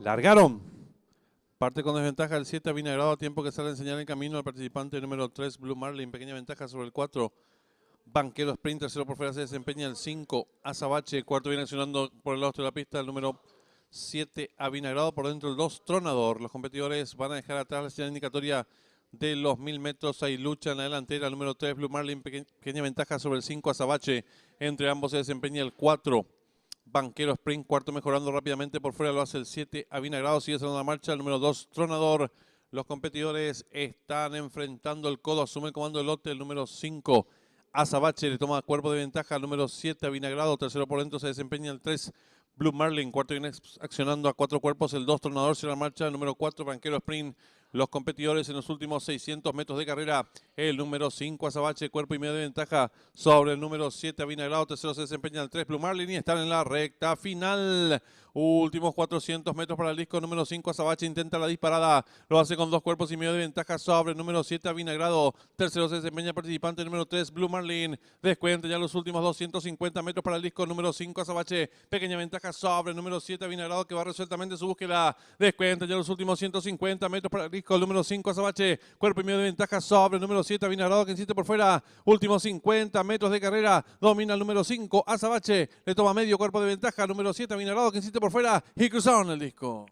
Largaron. Parte con desventaja el 7 Avinagrado a tiempo que sale a enseñar el camino al participante número 3 Blue Marlin. Pequeña ventaja sobre el 4 Banquero Sprint. Tercero por fuera se desempeña el 5 Azabache. Cuarto viene accionando por el lado de la pista el número 7 Avinagrado. Por dentro el 2 Tronador. Los competidores van a dejar atrás la señal indicatoria de los 1000 metros. Hay lucha en la delantera. El número 3 Blue Marlin. Pequeña ventaja sobre el 5 Azabache. Entre ambos se desempeña el 4 Banquero Sprint. Cuarto mejorando rápidamente por fuera lo hace el 7 Avinagrado. Sigue haciendo la marcha el número 2 Tronador. Los competidores están enfrentando el codo. Asume el comando del lote el número 5 Azabache. Le toma cuerpo de ventaja al número 7 Avinagrado. Tercero por dentro se desempeña el 3 Blue Marlin. Cuarto viene accionando a 4 cuerpos el 2 Tronador. Se la marcha el número 4 Banquero Sprint. Los competidores en los últimos 600 metros de carrera. El número 5 Azabache, cuerpo y medio de ventaja sobre el número 7 Avinagrado. Tercero se desempeña el 3 Blue Marlin y están en la recta final. Últimos 400 metros para el disco número 5 Azabache. Intenta la disparada. Lo hace con 2 cuerpos y medio de ventaja sobre el número 7 Avinagrado. Tercero se desempeña el participante número 3 Blue Marlin. Descuenta ya los últimos 250 metros para el disco número 5 Azabache. Pequeña ventaja sobre el número 7 Avinagrado que va resueltamente su búsqueda. Descuenta ya los últimos 150 metros para el disco el número 5 Azabache. Cuerpo y medio de ventaja sobre el número 7 Avinagrado que insiste por fuera. Últimos 50 metros de carrera. Domina el número 5 Azabache. Le toma medio cuerpo de ventaja al número 7 Avinagrado que insiste por fuera y cruzaron el disco.